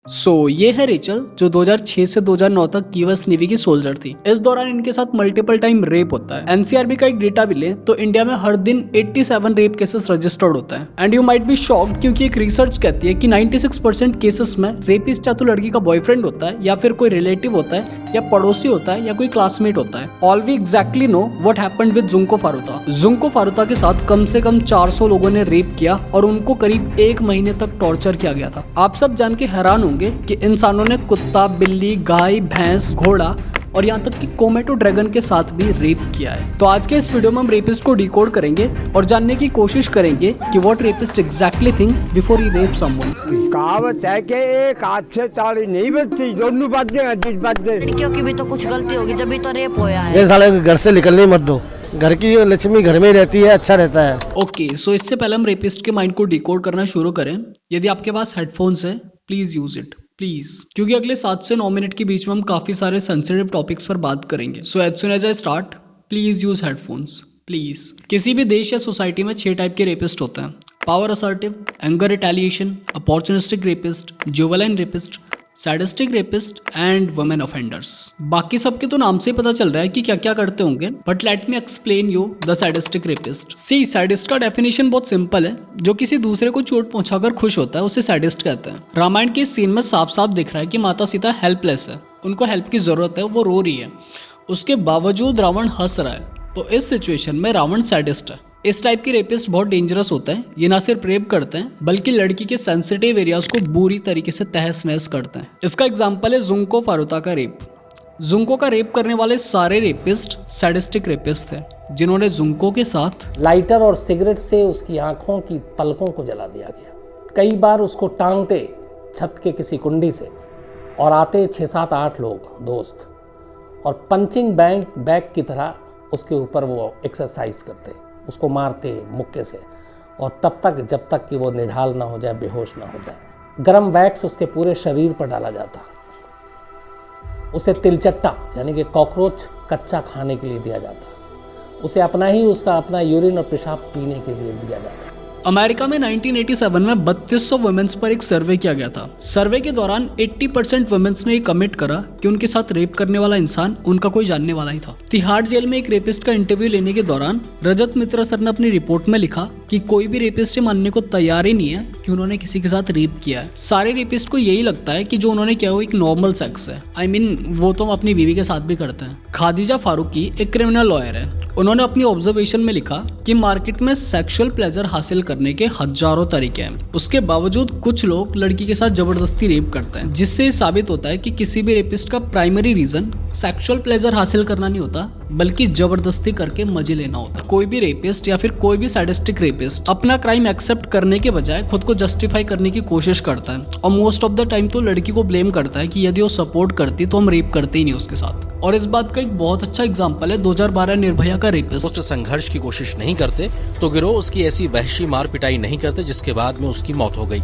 ये है रेचल, जो 2006 से 2009 तक यूएस नेवी की सोल्जर थी। इस दौरान इनके साथ मल्टीपल टाइम रेप होता है। एनसीआरबी का एक डेटा भी ले तो इंडिया में हर दिन 87 रेप केसेस रजिस्टर्ड होता है। And you might be shocked, क्योंकि एक रिसर्च कहती है कि 96% केसेस में रेपिस्ट या तो लड़की का बॉयफ्रेंड होता है, या फिर कोई रिलेटिव होता है, या पड़ोसी होता है, या कोई क्लासमेट होता है। All we exactly know what happened with Junko Furuta. Junko Furuta के साथ कम से कम 400 लोगों ने रेप किया और उनको करीब 1 महीने तक टॉर्चर किया गया था। आप सब जान के हैरान होंगे कि इंसानों ने कुत्ता, बिल्ली, गाय, भैंस, घोड़ा और यहाँ तक कि कोमेटो ड्रैगन के साथ भी रेप किया है। तो आज के इस वीडियो में हम रेपिस्ट को डिकोड करेंगे और जानने की कोशिश करेंगे कि what rapist exactly think before he rape someone. कहावत है कि एक हाथ से ताली नहीं बजती, दोनों बातें। लड़कियों की भी तो कुछ गलती होगी, जब भी तो रेप होया है। ये साले घर से निकलने मत दो, घर की लक्ष्मी घर में रहती है, अच्छा रहता है। ओके, सो इससे पहले हम रेपिस्ट के माइंड को डिकोड करना शुरू करें। यदि आपके पास हेडफोन्स है, प्लीज यूज इट, प्लीज, क्योंकि अगले 7 से 9 मिनट के बीच में हम काफी सारे सेंसिटिव टॉपिक्स पर बात करेंगे। So as soon as I start, please use headphones, please. किसी भी देश या सोसाइटी में 6 टाइप के रेपिस्ट होते हैं: power assertive, anger retaliation, opportunistic rapist, juvenile rapist, sadistic rapist and women offenders. बाकी सबके तो नाम से ही पता चल रहा है कि क्या क्या करते होंगे, but let me explain you the sadistic rapist. See, sadist का डेफिनेशन बहुत सिंपल है। जो किसी दूसरे को चोट पहुंचाकर खुश होता है उसे सैडिस्ट कहते हैं। रामायण के इस सीन में साफ साफ दिख रहा है कि माता सीता हेल्पलेस है, उनको हेल्प की जरूरत है, वो रो रही है, उसके बावजूद रावण हंस रहा है। तो इस सिचुएशन में रावण सैडिस्ट है। इस टाइप की रेपिस्ट बहुत डेंजरस होता है। ये ना सिर्फ रेप करते हैं बल्कि लड़की के सेंसिटिव एरियाज को बुरी तरीके से तहस नहस करते हैं। इसका एग्जांपल है जुंको फारुता का रेप। जुंको का रेप करने वाले सारे रेपिस्ट सैडिस्टिक रेपिस्ट थे, जिन्होंने जुंको के साथ लाइटर और सिगरेट से उसकी आंखों की पलकों को जला दिया गया। कई बार उसको टांगते छत के किसी कुंडी से और आते 6-7-8 लोग दोस्त और पंचिंग बैग की तरह उसके ऊपर वो एक्सरसाइज करते, उसको मारते मुक्के से, और तब तक जब तक कि वो निढाल ना हो जाए, बेहोश ना हो जाए। गरम वैक्स उसके पूरे शरीर पर डाला जाता, उसे तिलचट्टा यानी कि कॉकरोच कच्चा खाने के लिए दिया जाता, उसे उसका अपना यूरिन और पेशाब पीने के लिए दिया जाता। अमेरिका में 1987 में 3200 वुमेन्स पर एक सर्वे किया गया था। सर्वे के दौरान 80% वुमेन्स ने कमिट करा कि उनके साथ रेप करने वाला इंसान उनका कोई जानने वाला ही था। तिहाड़ जेल में एक रेपिस्ट का इंटरव्यू लेने के दौरान रजत मित्रा सर ने अपनी रिपोर्ट में लिखा कि कोई भी रेपिस्ट ये मानने को तैयार ही नहीं है कि उन्होंने किसी के साथ रेप किया है। सारे रेपिस्ट को यही लगता है कि जो उन्होंने किया वो एक नॉर्मल सेक्स है। I mean, वो तो हम अपनी बीवी के साथ भी करते हैं। खादिजा फारूकी एक क्रिमिनल लॉयर है। उन्होंने अपनी ऑब्जर्वेशन में लिखा कि मार्केट में सेक्सुअल प्लेजर हासिल करने के हजारों तरीके हैं, उसके बावजूद कुछ लोग लड़की के साथ जबरदस्ती रेप करते हैं, जिससे साबित होता है कि किसी भी रेपिस्ट का प्राइमरी रीजन सेक्सुअल प्लेजर हासिल करना नहीं होता, बल्कि जबरदस्ती करके मजे लेना होता है। कोई भी रेपिस्ट या फिर कोई भी सैडिस्टिक रेपिस्ट अपना क्राइम एक्सेप्ट करने के बजाय खुद को जस्टिफाई करने की कोशिश करता है, और मोस्ट ऑफ द टाइम तो लड़की को ब्लेम करता है कि यदि वो सपोर्ट करती तो हम रेप करते ही नहीं उसके साथ। और इस बात का एक बहुत अच्छा एग्जांपल है 2012 निर्भया का रेपिस्ट। उससे संघर्ष की कोशिश नहीं करते तो गिरोह उसकी ऐसी वहशी मार पिटाई नहीं करते जिसके बाद में उसकी मौत हो गई।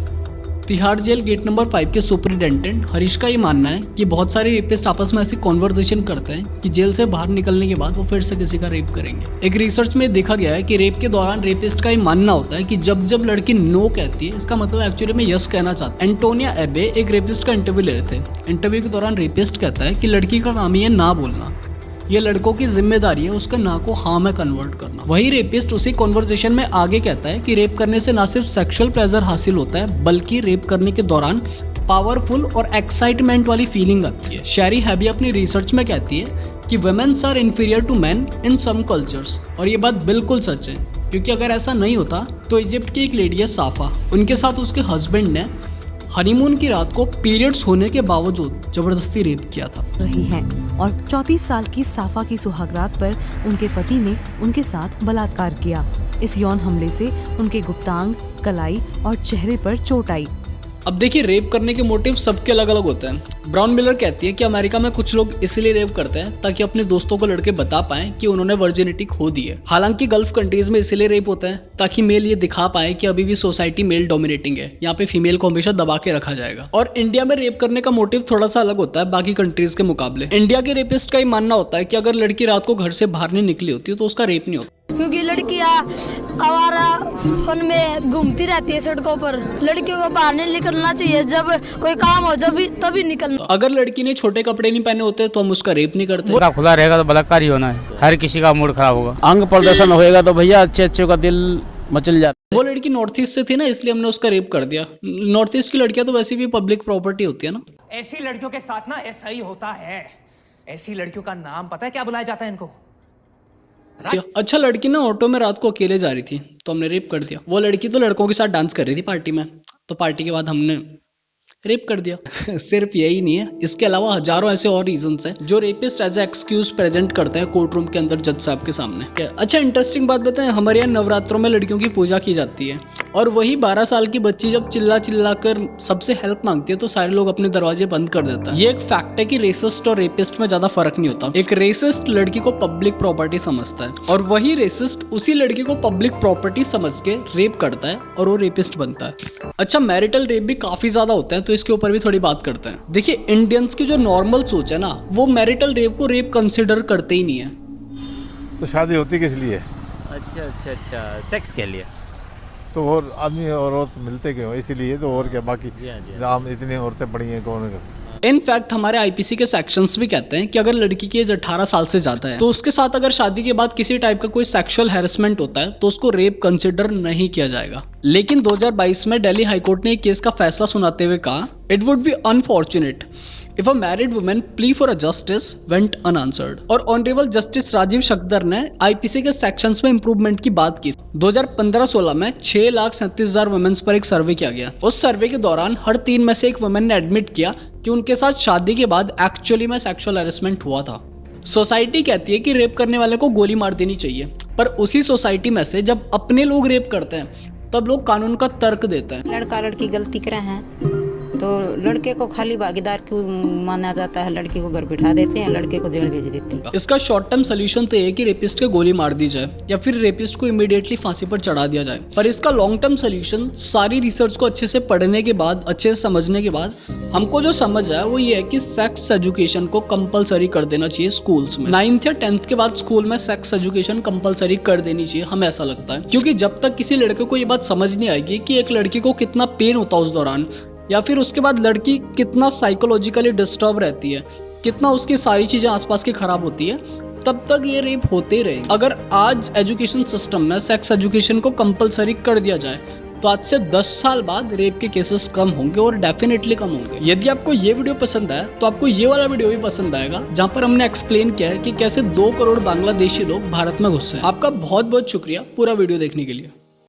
तिहाड़ जेल गेट नंबर 5 के सुपरिटेंडेंट हरीश का ये मानना है कि बहुत सारे रेपिस्ट आपस में ऐसी कॉन्वर्सेशन करते हैं कि जेल से बाहर निकलने के बाद वो फिर से किसी का रेप करेंगे। एक रिसर्च में देखा गया है कि रेप के दौरान रेपिस्ट का ये मानना होता है कि जब जब लड़की नो कहती है, इसका मतलब एक्चुअली में यस कहना चाहता है। एंटोनिया एबे एक रेपिस्ट का इंटरव्यू ले रहे थे। इंटरव्यू के दौरान रेपिस्ट कहता है कि लड़की का काम ही है ना बोलना, ये लड़कों की जिम्मेदारी है उसका ना को हाँ में कन्वर्ट करना। वही रेपिस्ट उसी कॉन्वर्सेशन में आगे कहता है कि रेप करने से ना सिर्फ सेक्सुअल प्लेजर हासिल होता है, बल्कि रेप करने के दौरान पावरफुल और एक्साइटमेंट वाली फीलिंग आती है। शेरी हैबी अपनी रिसर्च में कहती है कि womens are inferior to men in some cultures, और ये बात बिल्कुल सच है, क्योंकि अगर ऐसा नहीं होता तो इजिप्ट की एक लेडी है साफा, उनके साथ उसके हस्बैंड ने हनीमून की रात को पीरियड्स होने के बावजूद जबरदस्ती रेप किया था। रही हैं और 34 साल की साफा की सुहागरात पर उनके पति ने उनके साथ बलात्कार किया। इस यौन हमले से उनके गुप्तांग, कलाई और चेहरे पर चोट आई। अब देखिए, रेप करने के मोटिव सबके अलग अलग होते हैं। ब्राउन मिलर कहती है कि अमेरिका में कुछ लोग इसलिए रेप करते हैं ताकि अपने दोस्तों को लड़के बता पाएं कि उन्होंने वर्जिनिटी खो दी है। हालांकि गल्फ कंट्रीज में इसलिए रेप होता है ताकि मेल ये दिखा पाए कि अभी भी सोसाइटी मेल डोमिनेटिंग है, यहाँ पे फीमेल को हमेशा दबा के रखा जाएगा। और इंडिया में रेप करने का मोटिव थोड़ा सा अलग होता है बाकी कंट्रीज के मुकाबले। इंडिया के रेपिस्ट का ही मानना होता है कि अगर लड़की रात को घर से बाहर नहीं निकली होती तो उसका रेप नहीं होता। क्योंकि लड़कियां आवारा फन में घूमती रहती है सड़कों पर। लड़कियों को बाहर नहीं निकलना चाहिए, जब कोई काम हो तभी निकलना। अगर लड़की ने छोटे कपड़े नहीं पहने होते तो हम उसका रेप नहीं करते। पूरा खुला रहेगा तो बलात्कार ही होना है, हर किसी का मूड खराब होगा। अंग प्रदर्शन होएगा तो भैया अच्छे का दिल मचल जाता। वो लड़की नॉर्थ ईस्ट से थी ना, इसलिए हमने उसका रेप कर दिया। नॉर्थ ईस्ट की लड़कियां तो वैसे भी पब्लिक प्रॉपर्टी होती है ना। ऐसी लड़कियों के साथ ना ऐसा ही होता है। ऐसी लड़कियों का नाम पता है क्या बुलाया जाता है इनको? अच्छा, लड़की ना ऑटो में रात को अकेले जा रही थी तो हमने रेप कर दिया। वो लड़की तो लड़कों के साथ डांस कर रही थी पार्टी में, तो पार्टी के बाद हमने रेप कर दिया। सिर्फ यही नहीं है, इसके अलावा हजारों ऐसे और रीजंस हैं जो rapist as a excuse present करते हैं कोर्ट रूम के अंदर जज साहब के सामने। अच्छा, इंटरेस्टिंग बात बताएं, हमारे यहाँ नवरात्रों में लड़कियों की पूजा की जाती है और वही 12 साल की बच्ची जब चिल्ला कर सबसे हेल्प मांगती है तो सारे लोग अपने दरवाजे बंद कर देते हैं। ये एक फैक्ट है कि रेसिस्ट और रेपिस्ट में ज्यादा फर्क नहीं होता। एक रेसिस्ट लड़की को पब्लिक प्रॉपर्टी समझता है और वही रेसिस्ट उसी लड़की को पब्लिक प्रॉपर्टी समझ के रेप करता है और वो रेपिस्ट बनता है। अच्छा, मैरिटल रेप भी काफी ज्यादा होता है तो इसके ऊपर भी थोड़ी बात करते हैं। देखिए, इंडियंस की जो नॉर्मल सोच है ना, वो मैरिटल रेप को रेप कंसिडर करते ही नहीं है। तो शादी होती किस लिए? अच्छा, सेक्स के लिए। तो और आदमी और औरत मिलते क्यों? इसीलिए तो, और क्या। बाकी हम इतनी औरतें पड़ी हैं, कौन करते? इनफैक्ट हमारे आईपीसी के सेक्शंस भी कहते हैं कि अगर लड़की की एज 18 साल से ज्यादा है तो उसके साथ अगर शादी के बाद किसी टाइप का कोई सेक्सुअल हैरेसमेंट होता है तो उसको रेप कंसिडर नहीं किया जाएगा। लेकिन 2022 में दिल्ली हाईकोर्ट ने एक केस का फैसला सुनाते हुए कहा, it would be unfortunate if a married woman plea for a justice went unanswered। और ऑनरेबल जस्टिस राजीव शक्दर ने आईपीसी के सेक्शंस में इंप्रूवमेंट की बात की। 2015-16 में 6,37,000 वुमेन्स पर एक सर्वे किया गया। उस सर्वे के दौरान हर 3 में से एक वुमेन ने एडमिट किया कि उनके साथ शादी के बाद एक्चुअली में सेक्सुअल हैरेसमेंट हुआ था। सोसाइटी कहती है कि रेप करने वाले को गोली मार देनी चाहिए, पर उसी सोसाइटी में से जब अपने लोग रेप करते हैं तब लोग कानून का तर्क देते हैं। लड़का लड़की गलती करे हैं तो लड़के को खाली भागीदार क्यों माना जाता है? लड़की को घर बिठा देते हैं, लड़के को जेल भेज देते हैं। इसका शॉर्ट टर्म सोल्यूशन तो ये कि रेपिस्ट को गोली मार दी जाए या फिर रेपिस्ट को इमीडिएटली फांसी पर चढ़ा दिया जाए। पर इसका लॉन्ग टर्म सोल्यूशन सारी रिसर्च को अच्छे से पढ़ने के बाद, अच्छे से समझने के बाद हमको जो समझ आया वो ये है कि सेक्स एजुकेशन को कंपलसरी कर देना चाहिए स्कूल्स में। 9th या 10th के बाद स्कूल में सेक्स एजुकेशन कंपलसरी कर देनी चाहिए, हमें ऐसा लगता है। क्योंकि जब तक किसी लड़के को ये बात समझ नहीं आएगी कि एक लड़की को कितना पेन होता है उस दौरान, या फिर उसके बाद लड़की कितना साइकोलॉजिकली डिस्टर्ब रहती है, कितना उसकी सारी चीजें आसपास की खराब होती है, तब तक ये रेप होते ही रहेंगे। अगर आज एजुकेशन सिस्टम में सेक्स एजुकेशन को कंपलसरी कर दिया जाए तो आज से 10 साल बाद रेप के केसेस कम होंगे और डेफिनेटली कम होंगे। यदि आपको ये वीडियो पसंद आया तो आपको ये वाला वीडियो भी पसंद आएगा, जहां पर हमने एक्सप्लेन किया है कि कैसे 2 करोड़ बांग्लादेशी लोग भारत में घुसे हैं। आपका बहुत बहुत शुक्रिया पूरा वीडियो देखने के लिए।